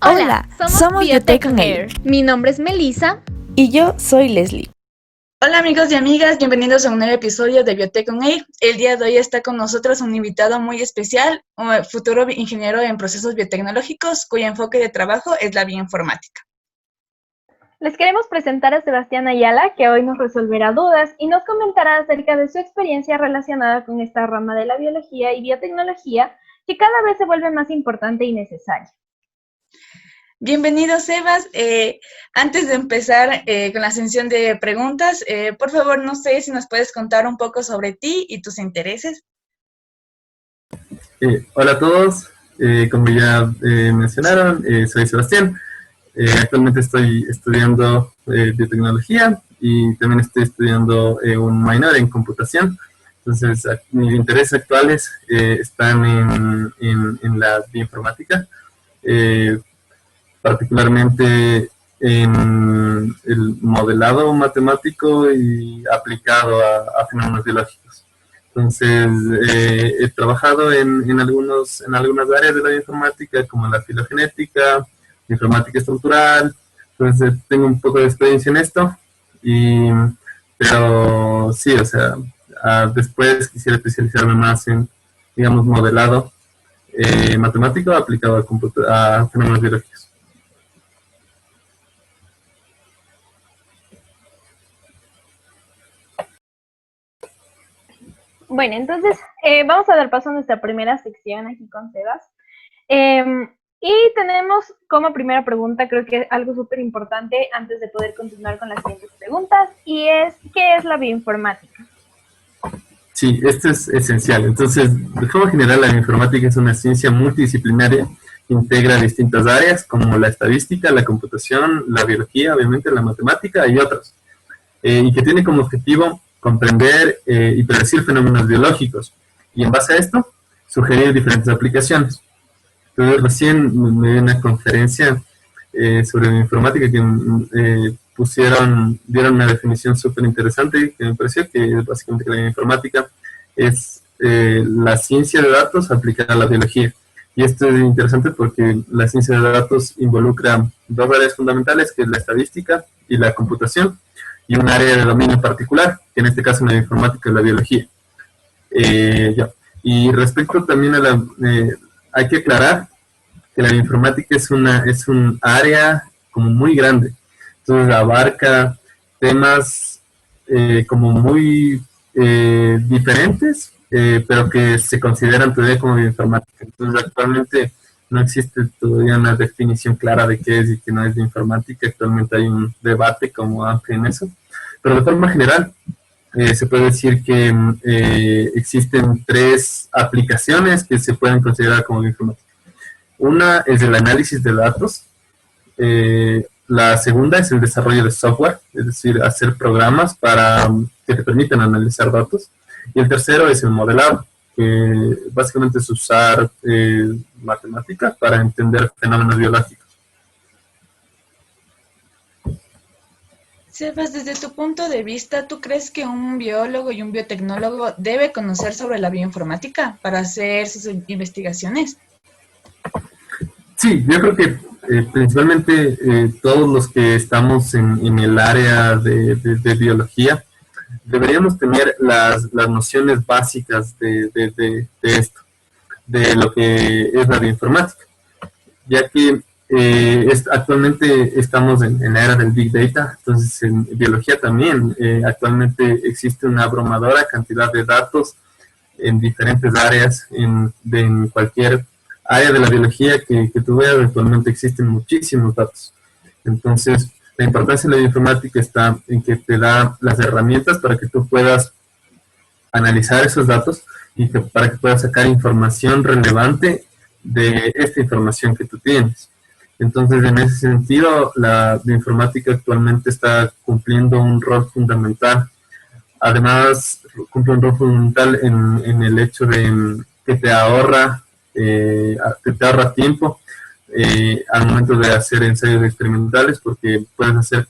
Hola, somos Biotech on Air. Mi nombre es Melissa. Y yo soy Leslie. Hola amigos y amigas, bienvenidos a un nuevo episodio de Biotech on Air. El día de hoy está con nosotros un invitado muy especial, un futuro ingeniero en procesos biotecnológicos, cuyo enfoque de trabajo es la bioinformática. Les queremos presentar a Sebastián Ayala, que hoy nos resolverá dudas y nos comentará acerca de su experiencia relacionada con esta rama de la biología y biotecnología, que cada vez se vuelve más importante y necesaria. Bienvenido, Sebas. Antes de empezar con la sesión de preguntas, por favor, no sé si nos puedes contar un poco sobre ti y tus intereses. Hola a todos, como ya mencionaron, soy Sebastián. Actualmente estoy estudiando biotecnología y también estoy estudiando un minor en computación. Entonces, mis intereses actuales están en la bioinformática, particularmente en el modelado matemático y aplicado a fenómenos biológicos. Entonces, he trabajado en algunas áreas de la bioinformática, como la filogenética, informática estructural. Entonces, tengo un poco de experiencia en esto, pero sí, o sea, después quisiera especializarme más en, digamos, modelado matemático aplicado a fenómenos biológicos. Bueno, entonces vamos a dar paso a nuestra primera sección aquí con Sebas. Y tenemos como primera pregunta, creo que algo súper importante antes de poder continuar con las siguientes preguntas, y es, ¿qué es la bioinformática? Sí, esto es esencial. Entonces, de forma general, la bioinformática es una ciencia multidisciplinaria que integra distintas áreas como la estadística, la computación, la biología, obviamente la matemática y otras, y que tiene como objetivo comprender y predecir fenómenos biológicos, y en base a esto, sugerir diferentes aplicaciones. Entonces, recién me di una conferencia sobre bioinformática que dieron una definición súper interesante que me pareció, que es básicamente que la bioinformática es la ciencia de datos aplicada a la biología. Y esto es interesante porque la ciencia de datos involucra dos áreas fundamentales, que es la estadística y la computación, y un área de dominio particular, que en este caso la bioinformática es la biología. Y respecto también a hay que aclarar que la bioinformática es un área como muy grande. Entonces abarca temas como muy diferentes, pero que se consideran todavía como bioinformática. Entonces actualmente no existe todavía una definición clara de qué es y qué no es bioinformática. Actualmente hay un debate como amplio en eso. Pero de forma general, se puede decir que existen tres aplicaciones que se pueden considerar como bioinformática. Una es el análisis de datos, la segunda es el desarrollo de software, es decir, hacer programas que te permitan analizar datos, y el tercero es el modelado, que básicamente es usar matemáticas para entender fenómenos biológicos. Sebas, desde tu punto de vista, ¿tú crees que un biólogo y un biotecnólogo debe conocer sobre la bioinformática para hacer sus investigaciones? Sí, yo creo que principalmente todos los que estamos en el área de biología deberíamos tener las nociones básicas de esto, de lo que es la bioinformática, ya que actualmente estamos en la era del Big Data. Entonces en biología también actualmente existe una abrumadora cantidad de datos en diferentes áreas, en cualquier área de la biología que tú veas. Actualmente existen muchísimos datos. Entonces, la importancia de la bioinformática está en que te da las herramientas para que tú puedas analizar esos datos y para que puedas sacar información relevante de esta información que tú tienes. Entonces, en ese sentido, la bioinformática actualmente está cumpliendo un rol fundamental. Además, cumple un rol fundamental en el hecho de que te ahorra tiempo al momento de hacer ensayos experimentales, porque puedes hacer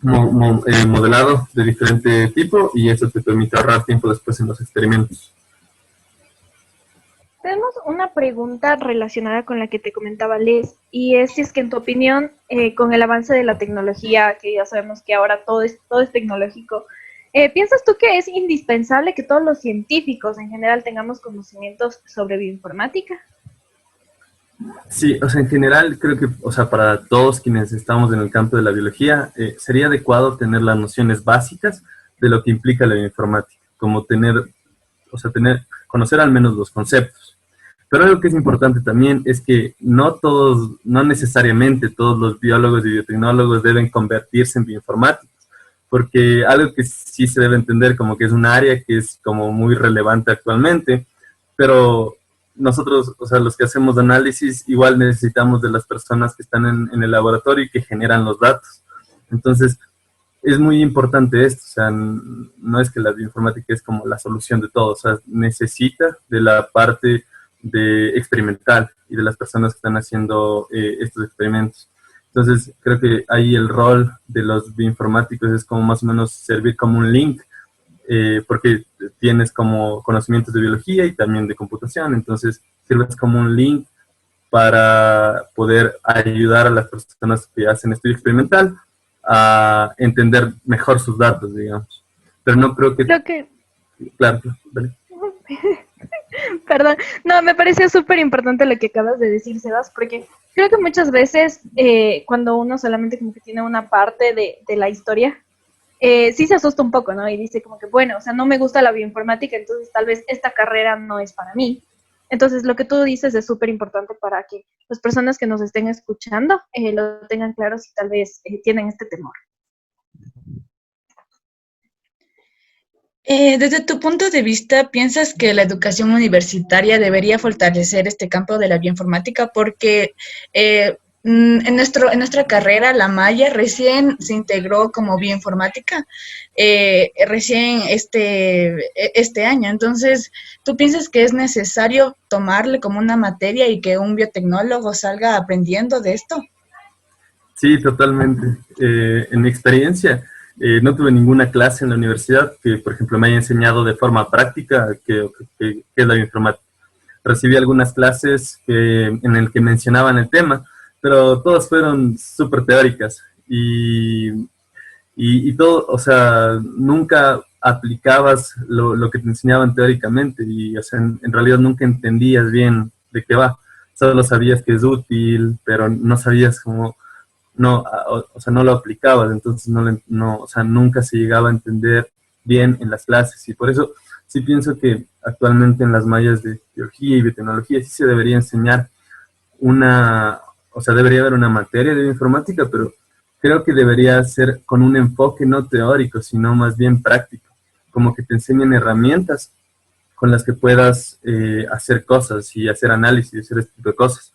modelado de diferente tipo, y eso te permite ahorrar tiempo después en los experimentos. Tenemos una pregunta relacionada con la que te comentaba Les, y es si es que en tu opinión, con el avance de la tecnología, que ya sabemos que ahora todo es tecnológico, ¿piensas tú que es indispensable que todos los científicos en general tengamos conocimientos sobre bioinformática? Sí, o sea, en general creo que, o sea, para todos quienes estamos en el campo de la biología, sería adecuado tener las nociones básicas de lo que implica la bioinformática, como conocer al menos los conceptos. Pero algo que es importante también es que no necesariamente todos los biólogos y biotecnólogos deben convertirse en bioinformáticos, porque algo que sí se debe entender como que es un área que es como muy relevante actualmente, pero nosotros, o sea, los que hacemos análisis, igual necesitamos de las personas que están en el laboratorio y que generan los datos. Entonces, es muy importante esto, o sea, no es que la bioinformática es como la solución de todo, o sea, necesita de la parte de experimental y de las personas que están haciendo estos experimentos. Entonces, creo que ahí el rol de los bioinformáticos es como más o menos servir como un link, porque tienes como conocimientos de biología y también de computación, entonces sirves como un link para poder ayudar a las personas que hacen estudio experimental a entender mejor sus datos, digamos. Pero no creo que... Creo que, Claro, vale. perdón, no, me pareció súper importante lo que acabas de decir, Sebas, porque creo que muchas veces cuando uno solamente como que tiene una parte de la historia, sí se asusta un poco, ¿no? Y dice como que, bueno, o sea, no me gusta la bioinformática, entonces tal vez esta carrera no es para mí. Entonces, lo que tú dices es súper importante para que las personas que nos estén escuchando lo tengan claro si tal vez tienen este temor. Desde tu punto de vista, ¿piensas que la educación universitaria debería fortalecer este campo de la bioinformática? Porque en nuestra carrera, la malla recién se integró como bioinformática, recién este año. Entonces, ¿tú piensas que es necesario tomarle como una materia y que un biotecnólogo salga aprendiendo de esto? Sí, totalmente. En mi experiencia, no tuve ninguna clase en la universidad que, por ejemplo, me haya enseñado de forma práctica qué es la bioinformática. Recibí algunas clases en el que mencionaban el tema, pero todas fueron súper teóricas y todo, o sea, nunca aplicabas lo que te enseñaban teóricamente y, o sea, en realidad nunca entendías bien de qué va. Solo sabías que es útil, pero no sabías cómo no, o sea, no lo aplicabas, entonces o sea, nunca se llegaba a entender bien en las clases y por eso sí pienso que actualmente en las mallas de biología y biotecnología sí se debería enseñar o sea, debería haber una materia de bioinformática, pero creo que debería ser con un enfoque no teórico, sino más bien práctico, como que te enseñen herramientas con las que puedas hacer cosas y hacer análisis, hacer este tipo de cosas.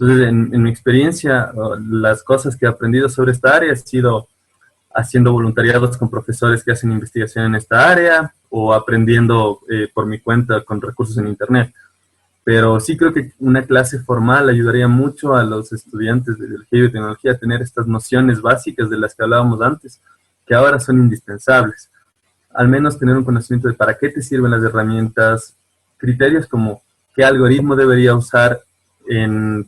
Entonces, en mi experiencia, las cosas que he aprendido sobre esta área han sido haciendo voluntariados con profesores que hacen investigación en esta área o aprendiendo por mi cuenta con recursos en Internet. Pero sí creo que una clase formal ayudaría mucho a los estudiantes de biología y biotecnología a tener estas nociones básicas de las que hablábamos antes, que ahora son indispensables. Al menos tener un conocimiento de para qué te sirven las herramientas, criterios como qué algoritmo debería usar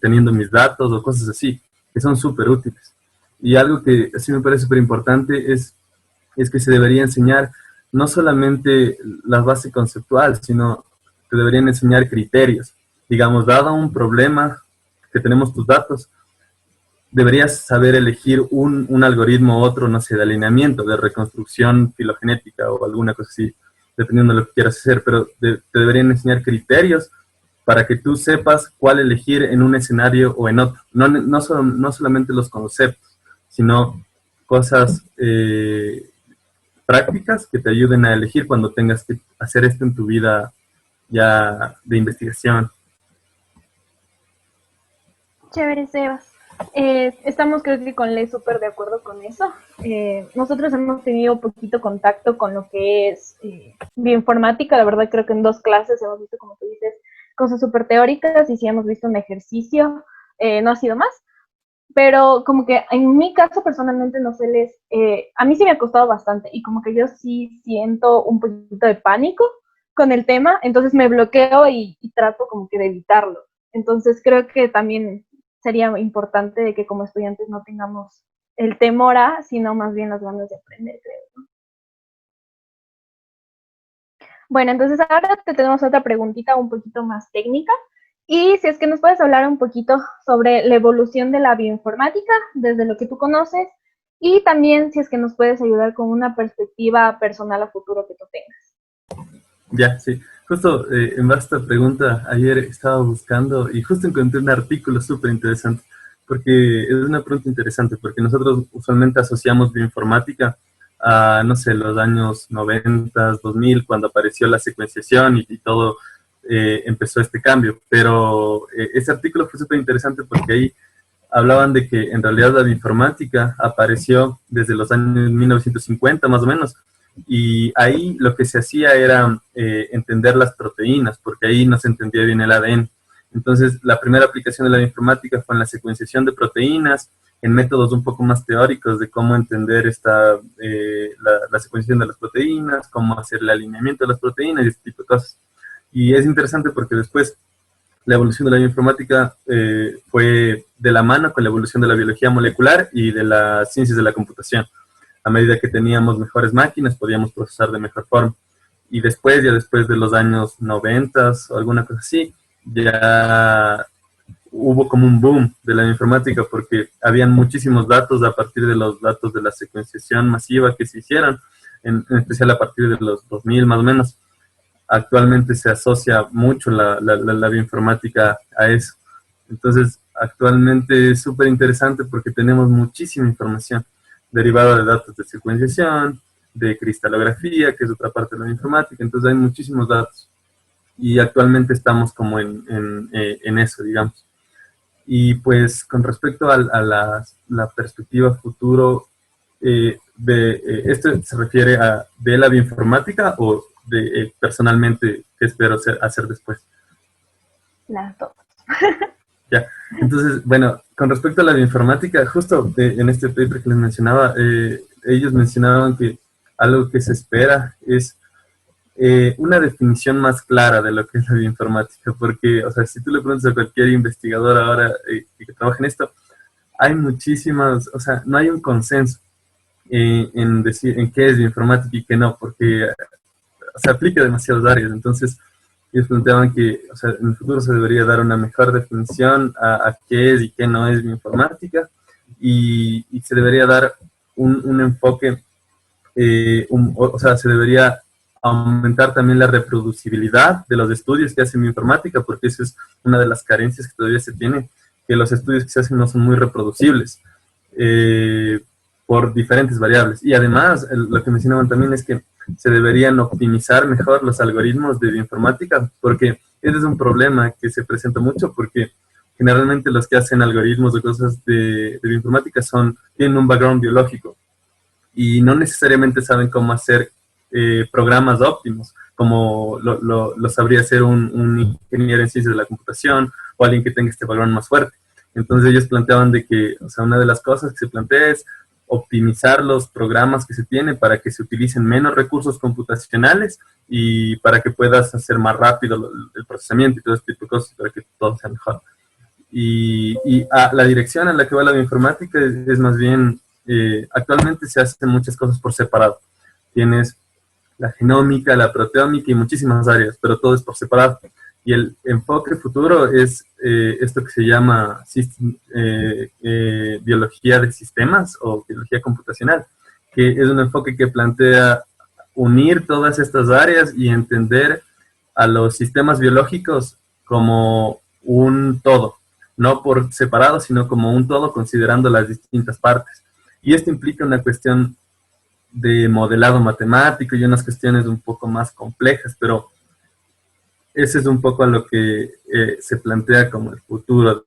teniendo mis datos o cosas así, que son súper útiles. Y algo que sí me parece súper importante es que se debería enseñar no solamente la base conceptual, sino que deberían enseñar criterios. Digamos, dado un problema que tenemos tus datos, deberías saber elegir un algoritmo u otro, no sé, de alineamiento, de reconstrucción filogenética o alguna cosa así, dependiendo de lo que quieras hacer, pero te deberían enseñar criterios para que tú sepas cuál elegir en un escenario o en otro. No solamente los conceptos, sino cosas prácticas que te ayuden a elegir cuando tengas que hacer esto en tu vida ya de investigación. Chévere, Sebas. Estamos creo que con Ley súper de acuerdo con eso. Nosotros hemos tenido poquito contacto con lo que es bioinformática. La verdad creo que en 2 clases hemos visto, como tú dices, cosas súper teóricas y sí hemos visto un ejercicio, no ha sido más. Pero como que en mi caso personalmente no sé a mí sí me ha costado bastante y como que yo sí siento un poquito de pánico con el tema, entonces me bloqueo y trato como que de evitarlo. Entonces creo que también sería importante de que como estudiantes no tengamos el temor a, sino más bien las ganas de aprender, creo, ¿no? Bueno, entonces ahora te tenemos otra preguntita un poquito más técnica. Y si es que nos puedes hablar un poquito sobre la evolución de la bioinformática, desde lo que tú conoces, y también si es que nos puedes ayudar con una perspectiva personal a futuro que tú tengas. Ya, sí. Justo en base a esta pregunta, ayer estaba buscando y justo encontré un artículo súper interesante, porque es una pregunta interesante, porque nosotros usualmente asociamos bioinformática a, no sé, los años 90, 2000, cuando apareció la secuenciación y todo empezó este cambio. Pero ese artículo fue súper interesante porque ahí hablaban de que en realidad la bioinformática apareció desde los años 1950 más o menos, y ahí lo que se hacía era entender las proteínas, porque ahí no se entendía bien el ADN. Entonces, la primera aplicación de la bioinformática fue en la secuenciación de proteínas, en métodos un poco más teóricos de cómo entender la secuenciación de las proteínas, cómo hacer el alineamiento de las proteínas y este tipo de cosas. Y es interesante porque después la evolución de la bioinformática fue de la mano con la evolución de la biología molecular y de las ciencias de la computación. A medida que teníamos mejores máquinas, podíamos procesar de mejor forma. Y después, ya después de los años 90 o alguna cosa así, ya hubo como un boom de la bioinformática porque habían muchísimos datos a partir de los datos de la secuenciación masiva que se hicieron, en especial a partir de los 2000 más o menos. Actualmente se asocia mucho la bioinformática a eso. Entonces, actualmente es súper interesante porque tenemos muchísima información derivada de datos de secuenciación, de cristalografía, que es otra parte de la bioinformática. Entonces, hay muchísimos datos. Y actualmente estamos como en eso, digamos. Y pues, con respecto a la perspectiva futuro, ¿esto se refiere a de la bioinformática o de personalmente qué espero hacer después? Las dos. Ya, entonces, bueno, con respecto a la bioinformática, justo en este paper que les mencionaba, ellos mencionaban que algo que se espera es una definición más clara de lo que es la bioinformática, porque, o sea, si tú le preguntas a cualquier investigador ahora que trabaja en esto, hay muchísimas, o sea, no hay un consenso en decir en qué es bioinformática y qué no, porque se aplica a demasiadas áreas. Entonces, ellos planteaban que, o sea, en el futuro se debería dar una mejor definición a qué es y qué no es bioinformática, y se debería dar un enfoque, o sea, se debería aumentar también la reproducibilidad de los estudios que hacen bioinformática, porque esa es una de las carencias que todavía se tiene, que los estudios que se hacen no son muy reproducibles por diferentes variables. Y además, lo que mencionaban también es que se deberían optimizar mejor los algoritmos de bioinformática, porque ese es un problema que se presenta mucho, porque generalmente los que hacen algoritmos o cosas de bioinformática tienen un background biológico y no necesariamente saben cómo hacer programas óptimos, como lo sabría hacer un ingeniero en ciencias de la computación o alguien que tenga este background más fuerte. Entonces ellos planteaban de que, o sea, una de las cosas que se plantea es optimizar los programas que se tienen para que se utilicen menos recursos computacionales y para que puedas hacer más rápido el procesamiento y todo este tipo de cosas para que todo sea mejor. Y la dirección en la que va la bioinformática es más bien, actualmente se hacen muchas cosas por separado. Tienes la genómica, la proteómica y muchísimas áreas, pero todo es por separado. Y el enfoque futuro es esto que se llama biología de sistemas o biología computacional, que es un enfoque que plantea unir todas estas áreas y entender a los sistemas biológicos como un todo, no por separado, sino como un todo considerando las distintas partes. Y esto implica una cuestión de modelado matemático y unas cuestiones un poco más complejas, pero ese es un poco a lo que se plantea como el futuro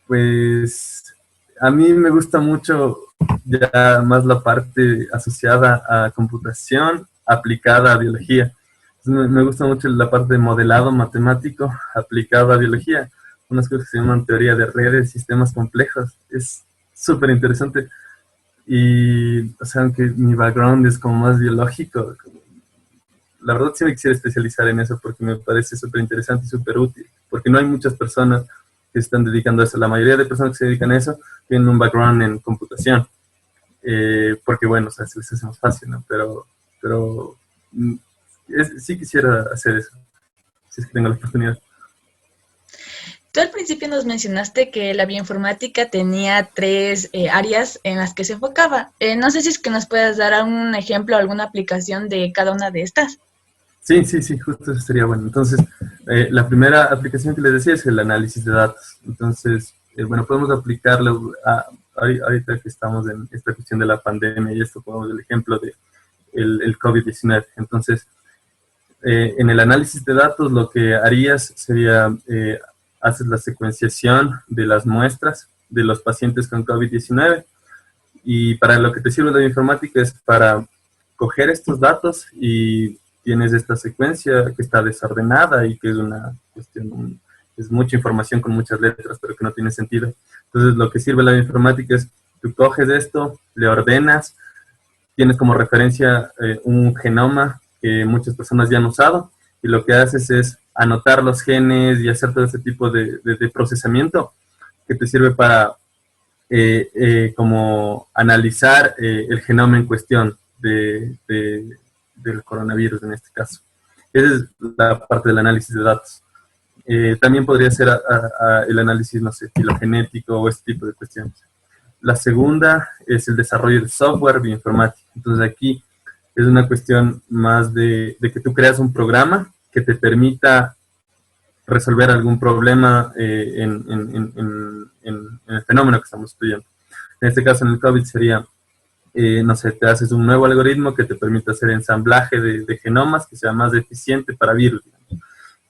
Pues a mí me gusta mucho ya más la parte asociada a computación aplicada a biología. Me gusta mucho la parte de modelado matemático aplicado a biología, unas cosas que se llaman teoría de redes, sistemas complejos. Es súper interesante Y, o sea, aunque mi background es como más biológico, la verdad sí me quisiera especializar en eso porque me parece súper interesante y súper útil, porque no hay muchas personas que se están dedicando a eso. La mayoría de personas que se dedican a eso tienen un background en computación, porque bueno, o sea, se les hace más fácil, ¿no? Pero sí quisiera hacer eso, si es que tengo la oportunidad. Tú al principio nos mencionaste que la bioinformática tenía tres áreas en las que se enfocaba. No sé si es que nos puedes dar un ejemplo o alguna aplicación de cada una de estas. Sí, justo eso sería bueno. Entonces, la primera aplicación que les decía es el análisis de datos. Entonces, bueno, podemos aplicarlo ahorita que estamos en esta cuestión de la pandemia y esto ponemos el ejemplo de el COVID-19. Entonces, en el análisis de datos lo que harías sería, haces la secuenciación de las muestras de los pacientes con COVID-19 y para lo que te sirve la bioinformática es para coger estos datos y tienes esta secuencia que está desordenada y que es una cuestión, es mucha información con muchas letras, pero que no tiene sentido. Entonces, lo que sirve la bioinformática es, tú coges esto, le ordenas, tienes como referencia un genoma que muchas personas ya han usado, y lo que haces es anotar los genes y hacer todo ese tipo de procesamiento que te sirve para como analizar el genoma en cuestión del coronavirus en este caso. Esa es la parte del análisis de datos. También podría ser el análisis, no sé, filogenético o este tipo de cuestiones. La segunda es el desarrollo de software bioinformático. Entonces aquí es una cuestión más de que tú creas un programa que te permita resolver algún problema en el fenómeno que estamos estudiando. En este caso, en el COVID sería, no sé, te haces un nuevo algoritmo que te permite hacer ensamblaje de genomas que sea más eficiente para virus, digamos.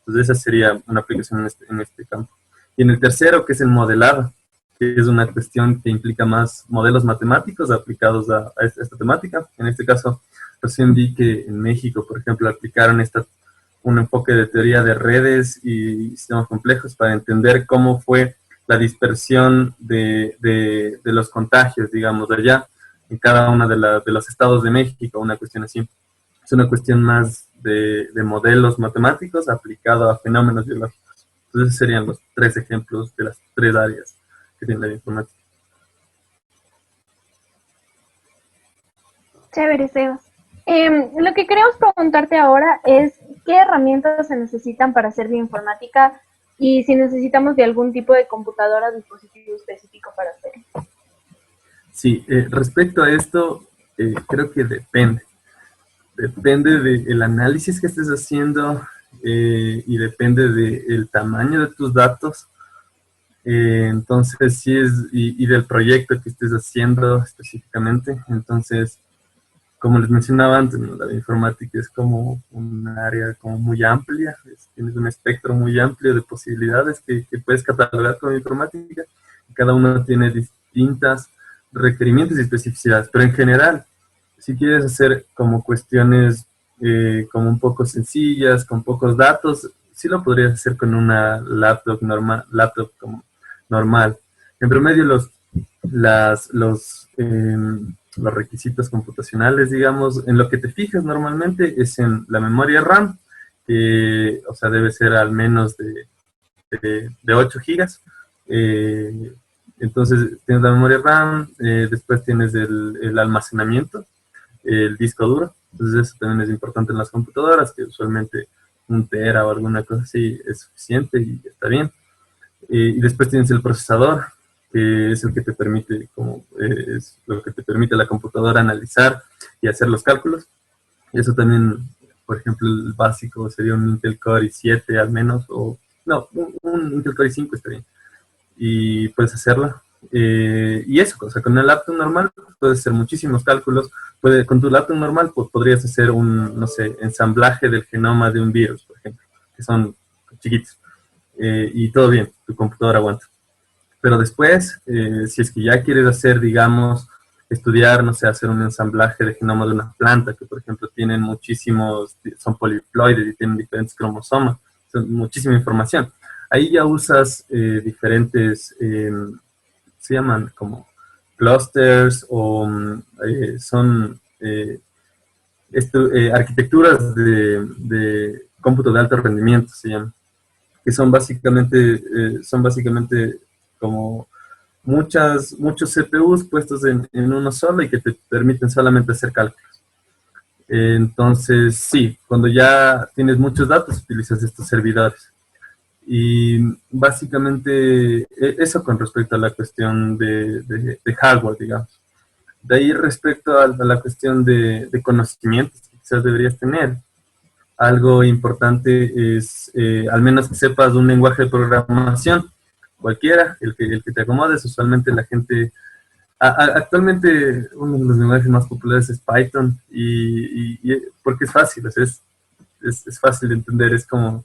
Entonces esa sería una aplicación en este campo. Y en el tercero, que es el modelado, que es una cuestión que implica más modelos matemáticos aplicados a esta temática. En este caso, recién vi que en México, por ejemplo, aplicaron un enfoque de teoría de redes y sistemas complejos para entender cómo fue la dispersión de los contagios, digamos, de allá, en cada uno de los estados de México, una cuestión así. Es una cuestión más de modelos matemáticos aplicado a fenómenos biológicos. Entonces, serían los tres ejemplos de las tres áreas que tiene la informática. Chévere, Sebas. Lo que queremos preguntarte ahora es qué herramientas se necesitan para hacer bioinformática y si necesitamos de algún tipo de computadora o dispositivo específico para hacerlo. Sí, respecto a esto, creo que depende. Depende del análisis que estés haciendo y depende del tamaño de tus datos. Entonces, sí es, y del proyecto que estés haciendo específicamente. Entonces, como les mencionaba antes, ¿no? La informática es como un área como muy amplia, tienes un espectro muy amplio de posibilidades que puedes catalogar como informática. Cada uno tiene distintos requerimientos y especificidades, pero en general, si quieres hacer como cuestiones como un poco sencillas, con pocos datos, sí lo podrías hacer con una laptop como normal. En promedio, los requisitos computacionales, digamos, en lo que te fijas normalmente es en la memoria RAM, que, o sea, debe ser al menos de 8 gigas. Entonces, tienes la memoria RAM, después tienes el almacenamiento, el disco duro. Entonces, eso también es importante en las computadoras, que usualmente 1 tera o alguna cosa así es suficiente y está bien. Y después tienes el procesador, que es el que te permite, es lo que te permite la computadora analizar y hacer los cálculos. Y eso también, por ejemplo, el básico sería un Intel Core i7 al menos, o no, un Intel Core i5 está bien. Y puedes hacerlo. Y eso, o sea, con una laptop normal puedes hacer muchísimos cálculos. Con tu laptop normal podrías hacer un, no sé, ensamblaje del genoma de un virus, por ejemplo, que son chiquitos. Y todo bien, tu computadora aguanta. Pero después, si es que ya quieres hacer, digamos, estudiar, no sé, hacer un ensamblaje de genoma de una planta, que por ejemplo tienen son poliploides y tienen diferentes cromosomas, son muchísima información. Ahí ya usas diferentes, se llaman como clusters o son arquitecturas de cómputo de alto rendimiento, se llama, que son básicamente como muchos CPUs puestos en uno solo y que te permiten solamente hacer cálculos. Entonces, sí, cuando ya tienes muchos datos, utilizas estos servidores. Y básicamente eso con respecto a la cuestión de hardware, digamos. De ahí respecto a la cuestión de conocimientos que quizás deberías tener, algo importante es al menos que sepas un lenguaje de programación, cualquiera, el que te acomodes. Usualmente la gente, actualmente uno de los lenguajes más populares es Python, porque es fácil, o sea, es fácil de entender, es como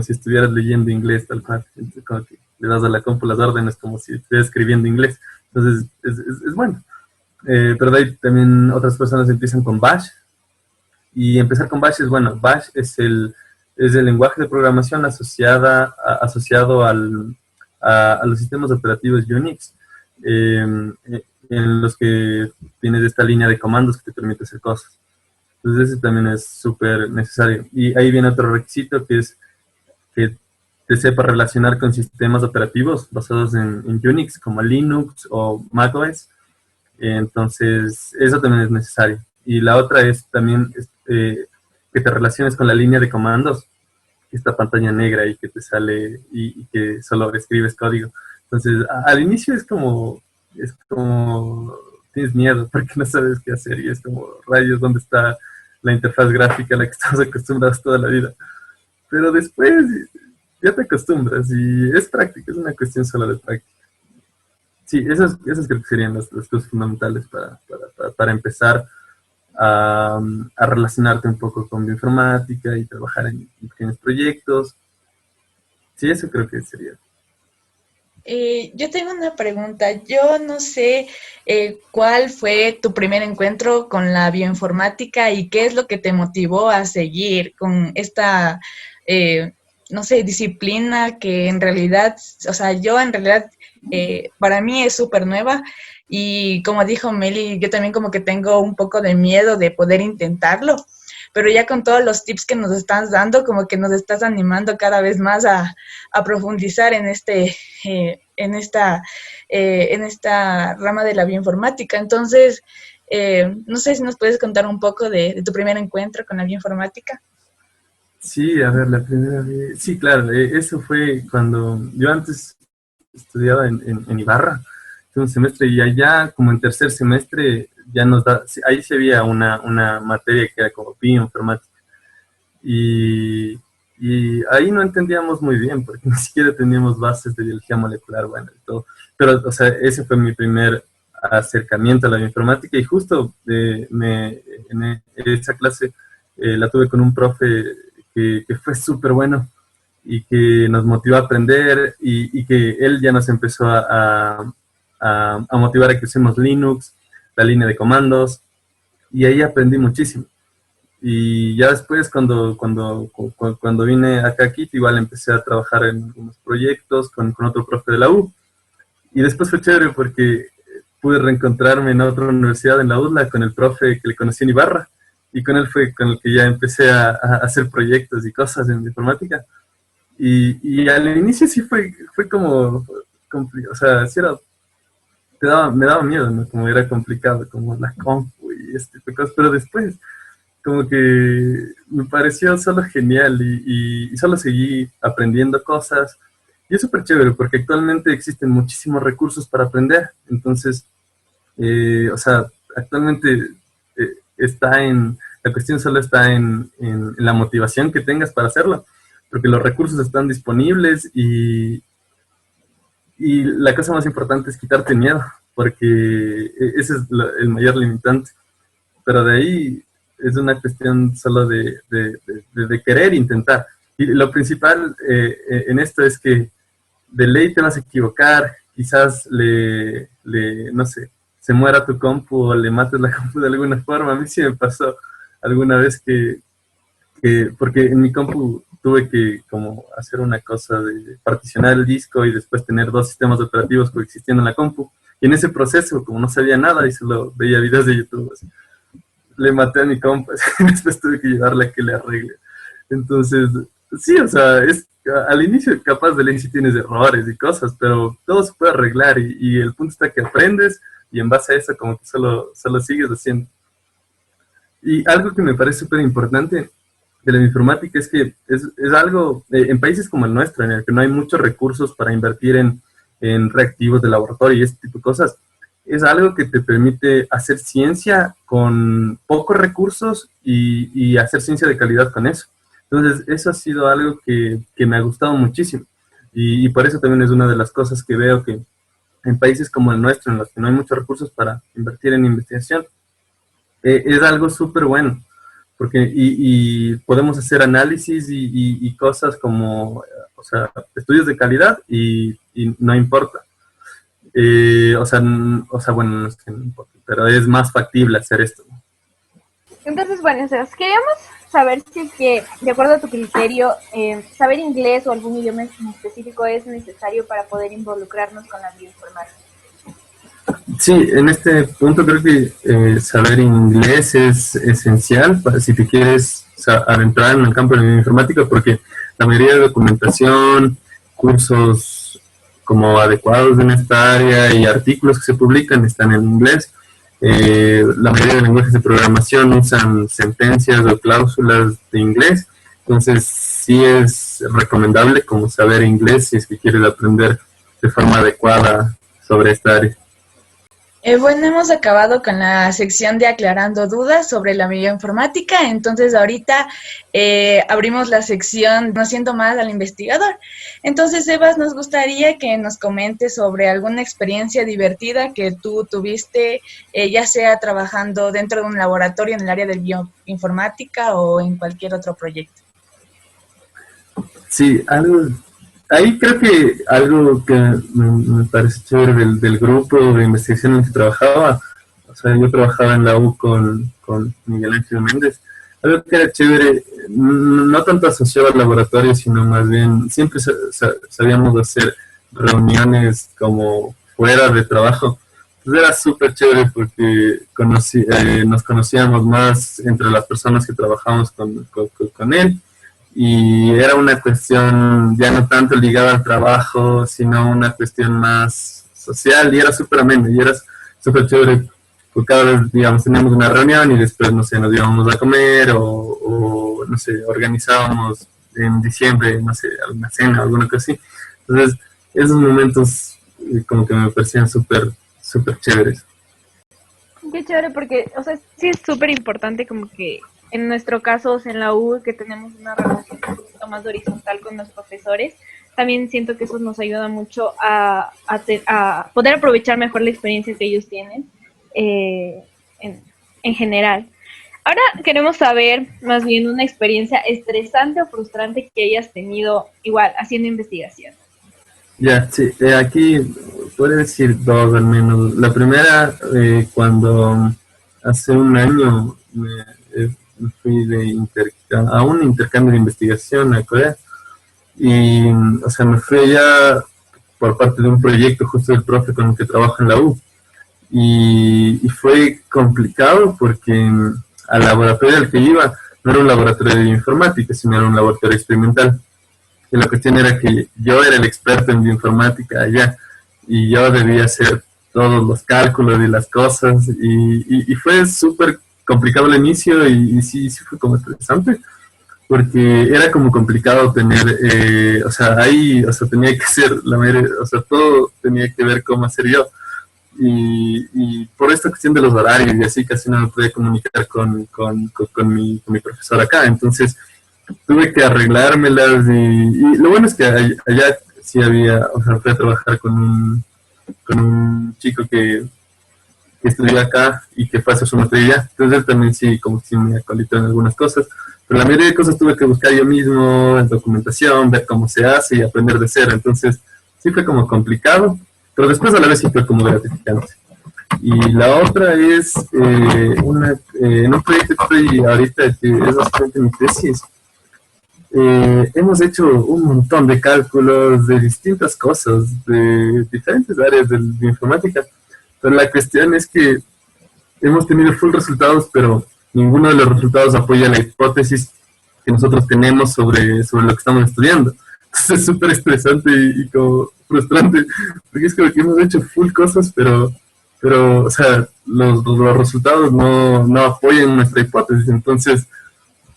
si estuvieras leyendo inglés tal cual, como que le das a la compu las órdenes como si estuvieras escribiendo inglés, entonces es bueno. Pero de ahí también otras personas empiezan con Bash, y empezar con Bash es bueno. Bash es el lenguaje de programación asociado a los sistemas operativos Unix, en los que tienes esta línea de comandos que te permite hacer cosas. Entonces ese también es súper necesario. Y ahí viene otro requisito, que es que te sepa relacionar con sistemas operativos basados en Unix, como Linux o macOS. Entonces, eso también es necesario. Y la otra es también que te relaciones con la línea de comandos, esta pantalla negra y que te sale y que solo escribes código. Entonces, al inicio es como tienes miedo porque no sabes qué hacer y es como, rayos, ¿dónde está la interfaz gráfica a la que estamos acostumbrados toda la vida? Pero después ya te acostumbras y es práctica, es una cuestión solo de práctica. Sí, esas creo que serían las cosas fundamentales para empezar a relacionarte un poco con bioinformática y trabajar en pequeños proyectos. Sí, eso creo que sería. Yo tengo una pregunta. Yo no sé cuál fue tu primer encuentro con la bioinformática y qué es lo que te motivó a seguir con esta, no sé, disciplina que en realidad, o sea, yo en realidad, para mí es súper nueva y como dijo Meli, yo también como que tengo un poco de miedo de poder intentarlo, pero ya con todos los tips que nos estás dando, como que nos estás animando cada vez más a profundizar en en esta rama de la bioinformática. Entonces, no sé si nos puedes contar un poco de tu primer encuentro con la bioinformática. Sí, a ver, la primera vez. Sí, claro, eso fue cuando yo antes estudiaba en Ibarra, un semestre, y allá, como en tercer semestre, ya nos da, ahí se había una materia que era como bioinformática. Y ahí no entendíamos muy bien, porque ni siquiera teníamos bases de biología molecular, bueno, y todo. Pero, o sea, ese fue mi primer acercamiento a la bioinformática, y justo en esa clase la tuve con un profe que fue súper bueno y que nos motivó a aprender y que él ya nos empezó a motivar a que usemos Linux, la línea de comandos, y ahí aprendí muchísimo. Y ya después, cuando vine acá a Quito, igual empecé a trabajar en algunos proyectos con otro profe de la U. Y después fue chévere porque pude reencontrarme en otra universidad, en la UDLA, con el profe que le conocí en Ibarra. Y con él fue con el que ya empecé a hacer proyectos y cosas en informática. Y al inicio sí fue como complicado, o sea, sí me daba miedo, ¿no? Como era complicado, como la compu y este tipo de cosas, pero después como que me pareció solo genial y solo seguí aprendiendo cosas. Y es súper chévere porque actualmente existen muchísimos recursos para aprender. Entonces, o sea, actualmente la cuestión solo está en la motivación que tengas para hacerlo, porque los recursos están disponibles y la cosa más importante es quitarte miedo, porque ese es el mayor limitante. Pero de ahí es una cuestión solo de querer intentar. Y lo principal en esto es que de ley te vas a equivocar, quizás no sé, se muera tu compu o le mates la compu de alguna forma. A mí sí me pasó alguna vez porque en mi compu tuve que como hacer una cosa de particionar el disco y después tener dos sistemas operativos coexistiendo en la compu, Y en ese proceso, como no sabía nada y solo veía videos de YouTube, así, le maté a mi compa y después tuve que llevarle a que le arregle. Entonces, sí, o sea, al inicio capaz de ley sí tienes errores y cosas, pero todo se puede arreglar y el punto está que aprendes y en base a eso como que solo sigues haciendo. Y algo que me parece súper importante de la informática es que es algo, en países como el nuestro, en el que no hay muchos recursos para invertir en reactivos de laboratorio y este tipo de cosas, es algo que te permite hacer ciencia con pocos recursos y hacer ciencia de calidad con eso. Entonces, eso ha sido algo que me ha gustado muchísimo. Y por eso también es una de las cosas que veo que en países como el nuestro, en los que no hay muchos recursos para invertir en investigación, es algo súper bueno. Porque, y podemos hacer análisis y cosas como, o sea, estudios de calidad y no importa. Bueno, no es que no importa, pero es más factible hacer esto. Entonces, bueno, Sebas, queríamos saber si es que, de acuerdo a tu criterio, saber inglés o algún idioma en específico es necesario para poder involucrarnos con la bioinformática. Sí, en este punto creo que saber inglés es esencial para si te quieres adentrar en el campo de la bioinformática, porque la mayoría de documentación, cursos como adecuados en esta área y artículos que se publican están en inglés. La mayoría de lenguajes de programación usan sentencias o cláusulas de inglés, entonces sí es recomendable como saber inglés si es que quieres aprender de forma adecuada sobre esta área. Bueno, hemos acabado con la sección de aclarando dudas sobre la bioinformática, entonces ahorita abrimos la sección conociendo más al investigador. Entonces, Sebas, nos gustaría que nos comentes sobre alguna experiencia divertida que tú tuviste, ya sea trabajando dentro de un laboratorio en el área de bioinformática o en cualquier otro proyecto. Sí, ahí creo que algo que me parece chévere del grupo de investigación en el que trabajaba, o sea, yo trabajaba en la U con Miguel Ángel Méndez, algo que era chévere, no tanto asociado al laboratorio, sino más bien, siempre sabíamos hacer reuniones como fuera de trabajo. Entonces era súper chévere porque nos conocíamos más entre las personas que trabajamos con él. Y era una cuestión ya no tanto ligada al trabajo, sino una cuestión más social, y era súper ameno, y era súper chévere, porque cada vez, digamos, teníamos una reunión y después, no sé, nos íbamos a comer o no sé, organizábamos en diciembre, no sé, alguna cena o alguna cosa así. Entonces, esos momentos como que me parecían súper chéveres. Qué chévere, porque, o sea, sí es súper importante como que en nuestro caso, en la U, que tenemos una relación un poquito más horizontal con los profesores, también siento que eso nos ayuda mucho a poder aprovechar mejor la experiencia que ellos tienen en general. Ahora queremos saber más bien una experiencia estresante o frustrante que hayas tenido igual haciendo investigación. Ya, sí, aquí puedo decir dos al menos. La primera, cuando hace un año me fui a un intercambio de investigación a Corea y, o sea, me fui allá por parte de un proyecto justo del profe con el que trabajo en la U y fue complicado porque al laboratorio al que iba no era un laboratorio de bioinformática, sino era un laboratorio experimental. Y la cuestión era que yo era el experto en bioinformática allá y yo debía hacer todos los cálculos y las cosas y fue súper complicado al inicio y sí fue como estresante porque era como complicado tener, o sea, ahí, o sea, tenía que ser, o sea, todo tenía que ver cómo hacer yo y por esta cuestión de los horarios y así casi no me podía comunicar con mi profesor acá, entonces tuve que arreglármelas y lo bueno es que allá sí había, o sea, fui a trabajar con un chico que estudió acá y que fue a hacer su maestría, entonces también sí, como que sí me acolitó en algunas cosas, pero la mayoría de cosas tuve que buscar yo mismo, en documentación, ver cómo se hace y aprender de cero, entonces sí fue como complicado, pero después a la vez sí fue como gratificante. Y la otra es en un proyecto que estoy ahorita, que es básicamente mi tesis. Hemos hecho un montón de cálculos de distintas cosas, de diferentes áreas de informática, Pero la cuestión es que hemos tenido full resultados, pero ninguno de los resultados apoya la hipótesis que nosotros tenemos sobre lo que estamos estudiando. Entonces es súper estresante y como frustrante, porque es como que hemos hecho full cosas, pero o sea, los resultados no apoyan nuestra hipótesis. Entonces,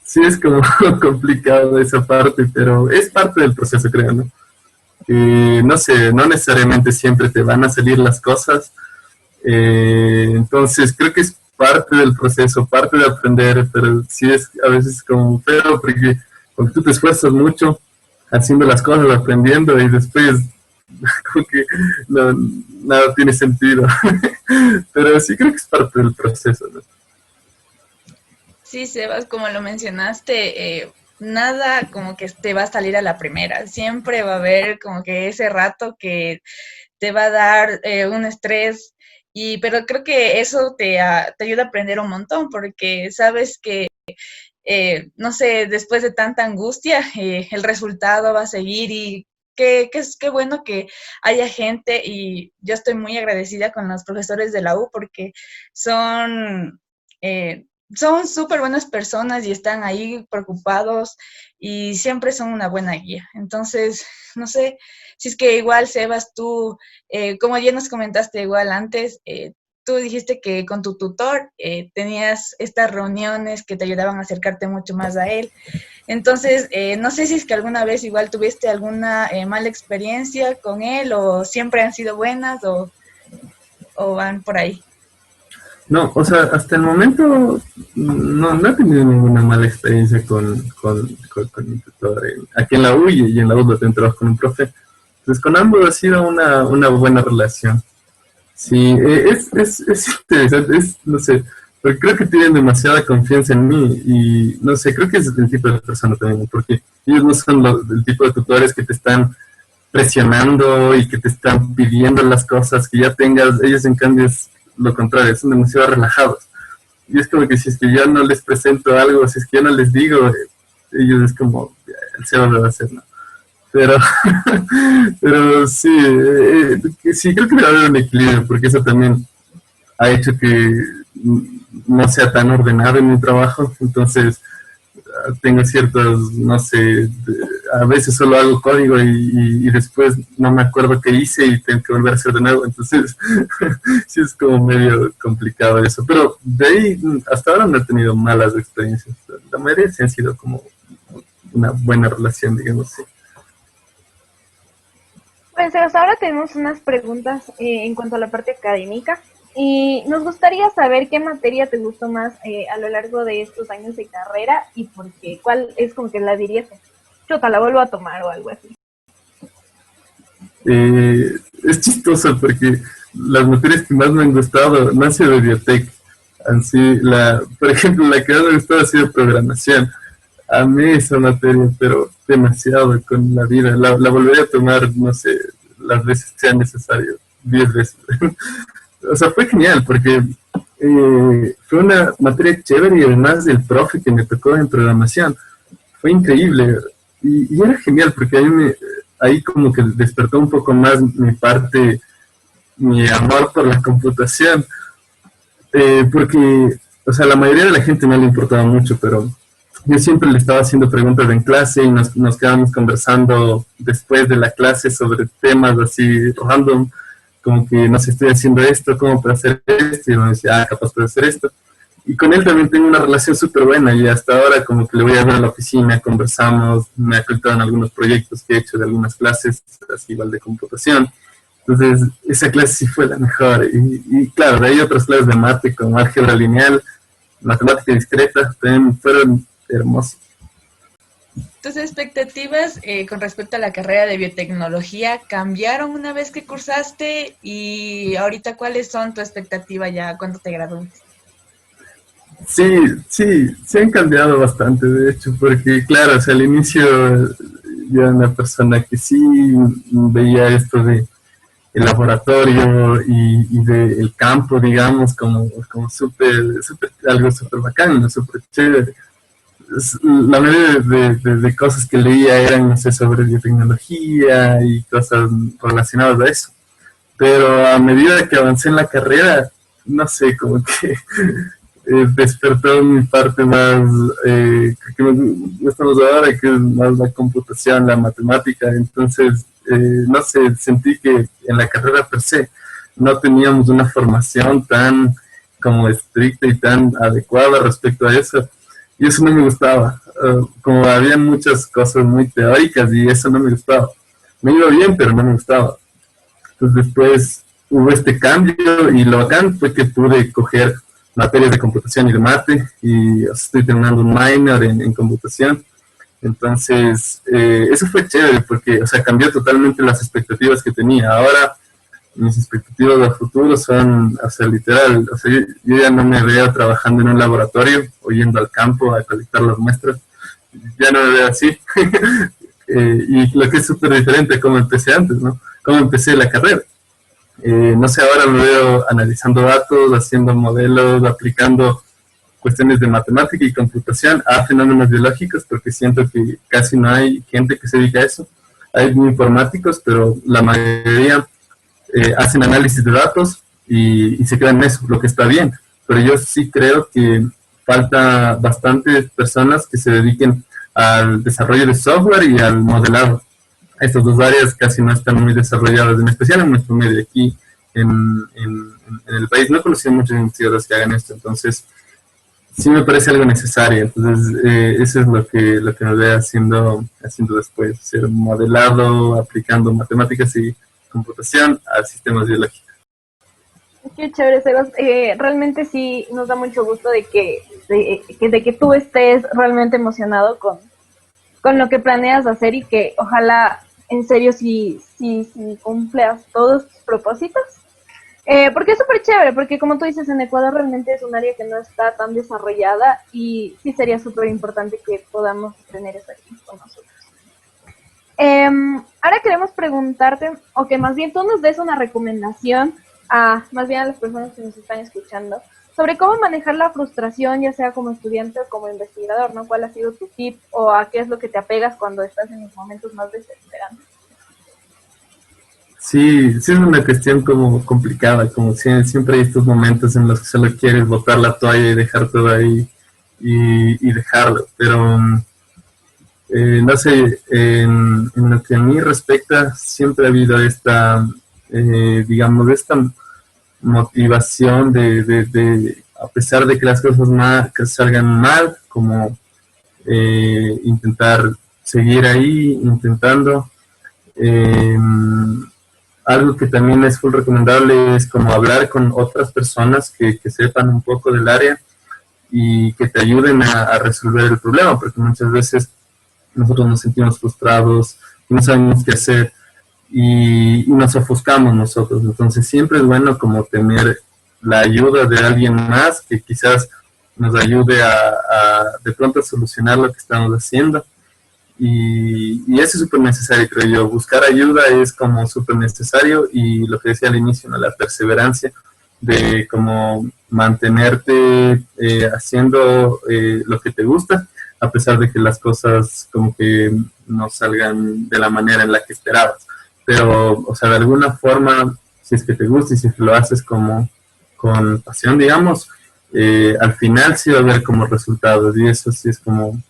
sí es como complicado esa parte, pero es parte del proceso, creo, ¿no? No sé, no necesariamente siempre te van a salir las cosas. Entonces, creo que es parte del proceso, parte de aprender, pero sí es a veces como feo, porque tú te esfuerzas mucho haciendo las cosas, aprendiendo, y después como que nada tiene sentido. Pero sí creo que es parte del proceso, ¿no? Sí, Sebas, como lo mencionaste, nada como que te va a salir a la primera. Siempre va a haber como que ese rato que te va a dar un estrés, pero creo que eso te ayuda a aprender un montón, porque sabes que, no sé, después de tanta angustia, el resultado va a seguir y qué bueno que haya gente, y yo estoy muy agradecida con los profesores de la U porque son... son súper buenas personas y están ahí preocupados y siempre son una buena guía. Entonces, no sé, si es que igual, Sebas, tú, como ya nos comentaste igual antes, tú dijiste que con tu tutor tenías estas reuniones que te ayudaban a acercarte mucho más a él. Entonces, no sé si es que alguna vez igual tuviste alguna mala experiencia con él, o siempre han sido buenas, o van por ahí. No, o sea, hasta el momento no he tenido ninguna mala experiencia con mi tutor aquí en la U, y en la U también trabajo con un profe. Entonces con ambos ha sido una buena relación. Sí, es interesante, no sé, pero creo que tienen demasiada confianza en mí, y no sé, creo que es el tipo de persona también, porque ellos no son el tipo de tutores que te están presionando y que te están pidiendo las cosas que ya tengas. Ellos en cambio es lo contrario, son demasiado relajados. Y es como que si es que yo no les presento algo, si es que yo no les digo, ellos es como, el Seba lo va a hacer, ¿no? Pero, pero sí, sí, creo que debe haber un equilibrio, porque eso también ha hecho que no sea tan ordenado en mi trabajo. Entonces, tengo ciertos, no sé, a veces solo hago código y después no me acuerdo qué hice y tengo que volver a hacer de nuevo. Entonces, sí es como medio complicado eso. Pero de ahí, hasta ahora no he tenido malas experiencias. La mayoría sí han sido como una buena relación, digamos así. Pues hasta ahora tenemos unas preguntas en cuanto a la parte académica, y nos gustaría saber qué materia te gustó más a lo largo de estos años de carrera y por qué. ¿Cuál es como que la dirías? Chuta, la vuelvo a tomar o algo así. Es chistoso porque las materias que más me han gustado no han sido de biotech. Así, por ejemplo, la que más me ha gustado ha sido programación. Amé esa materia, pero demasiado con la vida. La volveré a tomar, no sé, las veces que sea necesario, 10 veces. O sea, fue genial porque fue una materia chévere, y además del profe que me tocó en programación, fue increíble. Y era genial porque ahí como que despertó un poco más mi amor por la computación. Porque, o sea, la mayoría de la gente no le importaba mucho, pero yo siempre le estaba haciendo preguntas en clase, y nos quedábamos conversando después de la clase sobre temas así random, como que no sé, estoy haciendo esto, ¿cómo puedo hacer esto? Y uno decía, capaz puedo hacer esto. Y con él también tengo una relación súper buena, y hasta ahora como que le voy a ver a la oficina, conversamos, me ha contado en algunos proyectos que he hecho de algunas clases, así igual de computación. Entonces, esa clase sí fue la mejor. Y claro, de ahí otras clases de mate, como álgebra lineal, matemática discreta, también fueron hermosos. ¿Tus expectativas con respecto a la carrera de biotecnología cambiaron una vez que cursaste? Y ahorita, ¿cuáles son tu expectativa ya cuando te gradúes? Sí han cambiado bastante, de hecho, porque claro, o sea, al inicio yo era una persona que sí veía esto de el laboratorio y del campo, digamos, como algo súper bacán, súper chévere. La mayoría de cosas que leía eran, no sé, sobre biotecnología y cosas relacionadas a eso. pero a medida que avancé en la carrera, no sé, como que despertó mi parte más, que me estamos ahora, que es más la computación, la matemática. Entonces, no sé, sentí que en la carrera per se no teníamos una formación tan como estricta y tan adecuada respecto a eso, y eso no me gustaba. Como había muchas cosas muy teóricas y eso no me gustaba. Me iba bien, pero no me gustaba. Entonces después hubo este cambio y lo bacán fue que pude coger materias de computación y de mate, y estoy terminando un minor en computación. Entonces, eso fue chévere porque, o sea, cambió totalmente las expectativas que tenía. Ahora, mis expectativas del futuro son, o sea, literal, o sea, yo ya no me veo trabajando en un laboratorio o yendo al campo a colectar las muestras. Ya no me veo así. Y lo que es súper diferente a cómo empecé antes, ¿no? Cómo empecé la carrera. No sé, ahora me veo analizando datos, haciendo modelos, aplicando cuestiones de matemática y computación a fenómenos biológicos, porque siento que casi no hay gente que se dedique a eso. Hay informáticos, pero la mayoría hacen análisis de datos y se quedan en eso, lo que está bien. Pero yo sí creo que falta bastantes personas que se dediquen al desarrollo de software y al modelado. Estas dos áreas casi no están muy desarrolladas, en especial en nuestro medio. Aquí en el país no he conocido muchos investigadores que hagan esto, entonces sí me parece algo necesario. Entonces eso es lo que me voy haciendo después, hacer modelado, aplicando matemáticas y computación a sistemas biológicos. Qué chévere, Sebas. Realmente sí nos da mucho gusto de que tú estés realmente emocionado con lo que planeas hacer, y que ojalá en serio sí cumplas todos tus propósitos. Porque es súper chévere, porque como tú dices, en Ecuador realmente es un área que no está tan desarrollada, y sí sería súper importante que podamos tener eso aquí con nosotros. Ahora queremos preguntarte, o que más bien tú nos des una recomendación más bien a las personas que nos están escuchando, sobre cómo manejar la frustración, ya sea como estudiante o como investigador, ¿no? ¿Cuál ha sido tu tip, o a qué es lo que te apegas cuando estás en los momentos más desesperantes? Sí, sí es una cuestión como complicada, como siempre hay estos momentos en los que solo quieres botar la toalla y dejar todo ahí y dejarlo, pero no sé, en lo que a mí respecta, siempre ha habido esta, digamos, esta motivación de a pesar de que las cosas que salgan mal, como intentar seguir ahí, intentando. Algo que también es full recomendable es como hablar con otras personas que sepan un poco del área y que te ayuden a resolver el problema, porque muchas veces nosotros nos sentimos frustrados, no sabemos qué hacer y nos ofuscamos nosotros. Entonces siempre es bueno como tener la ayuda de alguien más que quizás nos ayude de pronto a solucionar lo que estamos haciendo. Y eso es súper necesario, creo yo. Buscar ayuda es como súper necesario, y lo que decía al inicio, ¿no? La perseverancia de como mantenerte haciendo lo que te gusta, a pesar de que las cosas como que no salgan de la manera en la que esperabas. Pero, o sea, de alguna forma, si es que te gusta y si es que lo haces como con pasión, digamos, al final sí va a haber como resultados, y eso sí es como,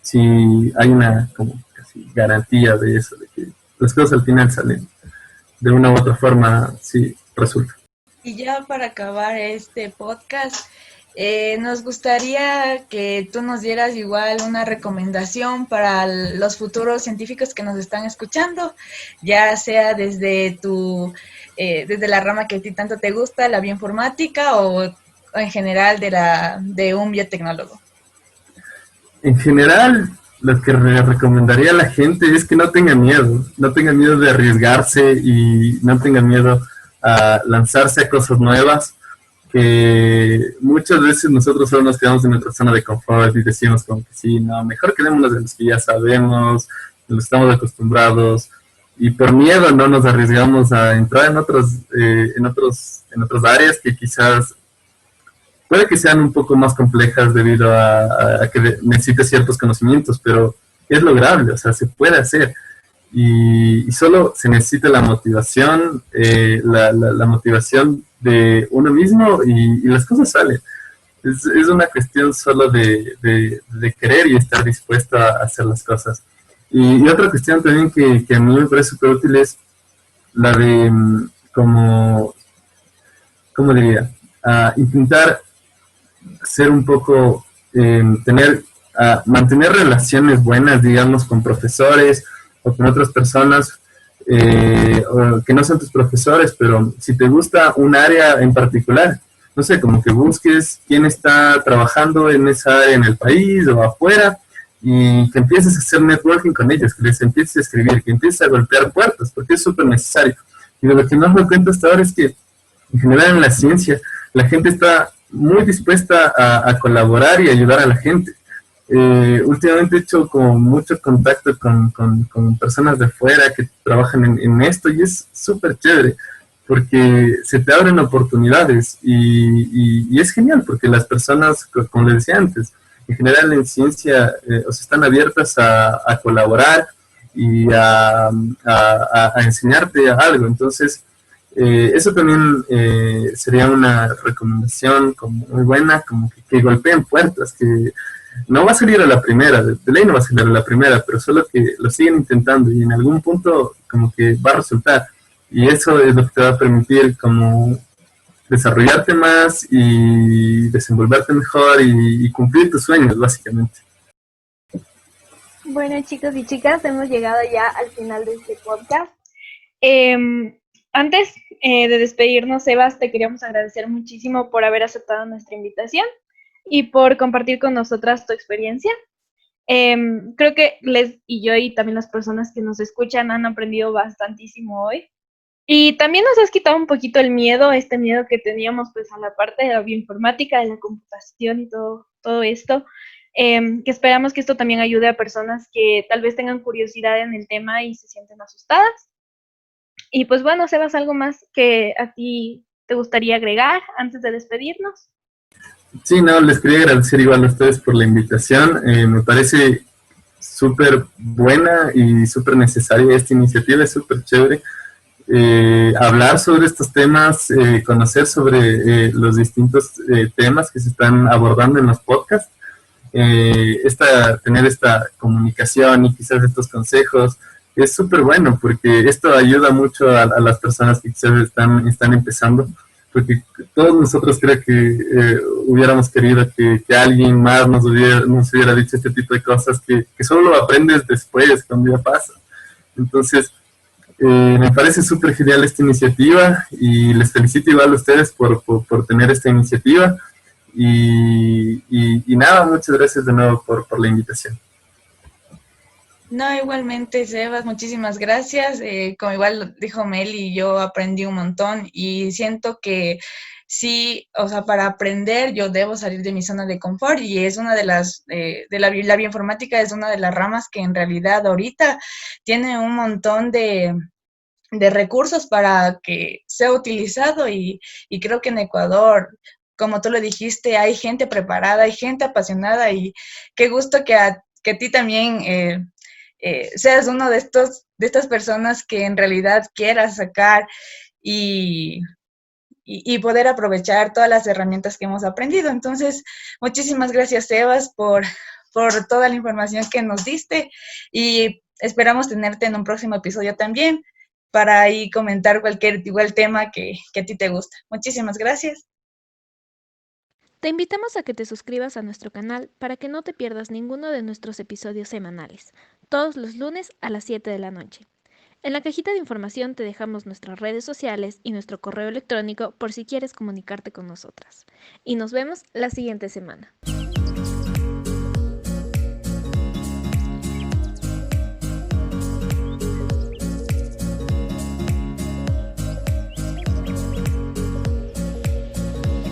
sí hay una como casi garantía de eso, de que las cosas al final salen de una u otra forma, sí resulta. Y ya para acabar este podcast, nos gustaría que tú nos dieras igual una recomendación para los futuros científicos que nos están escuchando, ya sea desde desde la rama que a ti tanto te gusta, la bioinformática, o en general de un biotecnólogo. En general, lo que recomendaría a la gente es que no tengan miedo de arriesgarse y no tengan miedo a lanzarse a cosas nuevas, que muchas veces nosotros solo nos quedamos en nuestra zona de confort y decimos como que sí, no, mejor quedémonos de los que ya sabemos, de los que estamos acostumbrados, y por miedo no nos arriesgamos a entrar en otras áreas que quizás puede que sean un poco más complejas debido a que necesite ciertos conocimientos, pero es lograble, o sea, se puede hacer. y solo se necesita la motivación, la motivación de uno mismo y las cosas salen. Es una cuestión solo de querer y estar dispuesto a hacer las cosas. Y otra cuestión también que a mí me parece súper útil es la de, ¿cómo diría? Intentar ser un poco, mantener relaciones buenas, digamos, con profesores o con otras personas o que no son tus profesores, pero si te gusta un área en particular, no sé, como que busques quién está trabajando en esa área en el país o afuera y que empieces a hacer networking con ellos, que les empieces a escribir, que empieces a golpear puertas, porque es súper necesario. Y de lo que más me cuento hasta ahora es que, en general en la ciencia, la gente está muy dispuesta a colaborar y ayudar a la gente. Últimamente he hecho como mucho contacto con personas de fuera que trabajan en esto y es súper chévere porque se te abren oportunidades y es genial porque las personas, como les decía antes, en general en ciencia están abiertas a colaborar y a enseñarte algo. Entonces, eso también sería una recomendación como muy buena, como que golpeen puertas, que no va a salir a la primera, de ley no va a salir a la primera, pero solo que lo siguen intentando y en algún punto como que va a resultar. Y eso es lo que te va a permitir como desarrollarte más y desenvolverte mejor y cumplir tus sueños, básicamente. Bueno, chicos y chicas, hemos llegado ya al final de este podcast. Antes de despedirnos, Sebas, te queríamos agradecer muchísimo por haber aceptado nuestra invitación y por compartir con nosotras tu experiencia. Creo que Les y yo y también las personas que nos escuchan han aprendido bastantísimo hoy. Y también nos has quitado un poquito el miedo, este miedo que teníamos pues a la parte de la bioinformática, de la computación y todo esto. Que esperamos que esto también ayude a personas que tal vez tengan curiosidad en el tema y se sienten asustadas. Y pues bueno, Sebas, ¿algo más que a ti te gustaría agregar antes de despedirnos? Sí, no, les quería agradecer igual a ustedes por la invitación. Me parece súper buena y súper necesaria esta iniciativa, es súper chévere. Hablar sobre estos temas, conocer sobre los distintos temas que se están abordando en los podcasts, tener esta comunicación y quizás estos consejos es súper bueno porque esto ayuda mucho a las personas que quizás están empezando, porque todos nosotros creo que hubiéramos querido que alguien más nos hubiera dicho este tipo de cosas que solo lo aprendes después, cuando ya pasa. Entonces, me parece súper genial esta iniciativa y les felicito igual a ustedes por tener esta iniciativa y nada, muchas gracias de nuevo por la invitación. No, igualmente, Sebas, muchísimas gracias. Como igual dijo Meli, yo aprendí un montón y siento que sí, o sea, para aprender yo debo salir de mi zona de confort y es una de las, la bioinformática es una de las ramas que en realidad ahorita tiene un montón de recursos para que sea utilizado y creo que en Ecuador, como tú lo dijiste, hay gente preparada, hay gente apasionada y qué gusto que a ti también seas uno de estas personas que en realidad quieras sacar y poder aprovechar todas las herramientas que hemos aprendido. Entonces, muchísimas gracias, Sebas, por toda la información que nos diste y esperamos tenerte en un próximo episodio también para ahí comentar cualquier igual tema que a ti te gusta. Muchísimas gracias. Te invitamos a que te suscribas a nuestro canal para que no te pierdas ninguno de nuestros episodios semanales, todos los lunes a las 7 de la noche. En la cajita de información te dejamos nuestras redes sociales y nuestro correo electrónico por si quieres comunicarte con nosotras. Y nos vemos la siguiente semana.